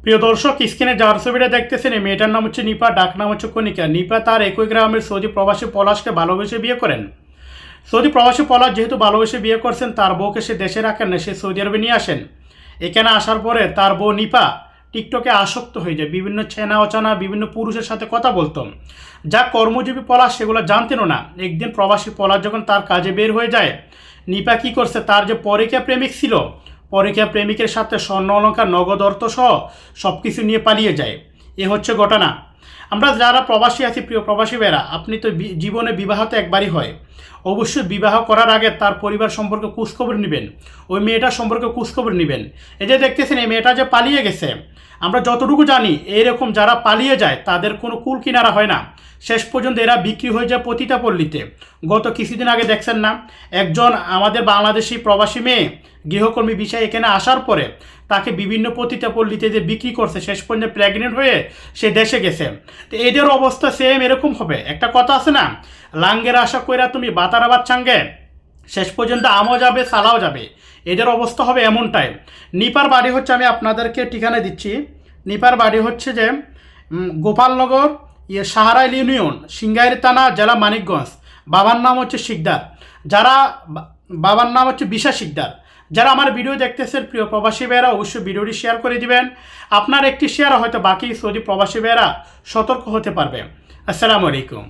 প্রিয় দর্শক, স্ক্রিনে যার ছবিটা দেখতেছেন এই মেয়েটার নাম হচ্ছে নিপা, ডাক নাম হচ্ছে কণিকা। নিপা তার একই গ্রামের সৌদি প্রবাসী পলাশকে ভালোবেসে বিয়ে করেন। সৌদি প্রবাসী পলাশ যেহেতু ভালোবেসে বিয়ে করছেন, তার বউকে সে দেশে রাখেন না, সে সৌদি আরবে নিয়ে আসেন। এখানে আসার পরে তার বউ নিপা টিকটকে আসক্ত হয়ে যায়, বিভিন্ন চেনা অচানা বিভিন্ন পুরুষের সাথে কথা বলতো। যা কর্মজীবী পলাশ সেগুলো জানতেনও না। একদিন প্রবাসী পলাশ যখন তার কাজে বের হয়ে যায়, নিপা কী করছে, তার যে পরকীয়া প্রেমিক ছিল, পরকীয়া প্রেমিকের সাথে স্বর্ণ অলঙ্কার নগদ অর্থ সহ সব কিছু নিয়ে পালিয়ে যায়। এ হচ্ছে ঘটনা। আমরা যারা প্রবাসী আছি, প্রিয় প্রবাসী ভাইরা, আপনি তো জীবনে বিবাহ তো একবারই হয়। অবশ্যই বিবাহ করার আগে তার পরিবার সম্পর্কে খোঁজখবর নেবেন, ওই মেয়েটার সম্পর্কে খোঁজখবর নেবেন। এই যে দেখতেছেন এই মেয়েটা যে পালিয়ে গেছে, আমরা যতটুকু জানি এইরকম যারা পালিয়ে যায় তাদের কোনো কুল কিনারা হয় না, শেষ পর্যন্ত এরা বিক্রি হয়ে যায় পতিতা পল্লীতে। গত কিছুদিন আগে দেখছেন না, একজন আমাদের বাংলাদেশি প্রবাসী মেয়ে গৃহকর্মী বিষয়ে এখানে আসার পরে তাকে বিভিন্ন পতিতা পল্লীতে যে বিক্রি করছে, শেষ পর্যন্ত প্রেগনেন্ট হয়ে সে দেশে গেছে। তো এদের অবস্থা সেম এরকম হবে। একটা কথা আছে না, লাঙ্গের আশা কইরা তুমি বাতারাবাদ চাঙ্গে, শেষ পর্যন্ত আমও যাবে সালাও যাবে। এদের অবস্থা হবে এমনটাই। নিপার বাড়ি হচ্ছে, আমি আপনাদেরকে ঠিকানা দিচ্ছি, নিপার বাড়ি হচ্ছে যে গোপালনগর সাহারাইল ইউনিয়ন, সিংগাইর থানা, জেলা মানিকগঞ্জ। বাবার নাম হচ্ছে শিকদার, যারা বাবার নাম হচ্ছে বিশা শিকদার। যারা আমার ভিডিও দেখতেছেন প্রিয় প্রবাসী ভাইয়েরা, অবশ্যই ভিডিওটি শেয়ার করে দিবেন। আপনার একটি শেয়ার হয়তো বাকি সৌদি প্রবাসী ভাইয়েরা সতর্ক হতে পারবে। আসসালামু আলাইকুম।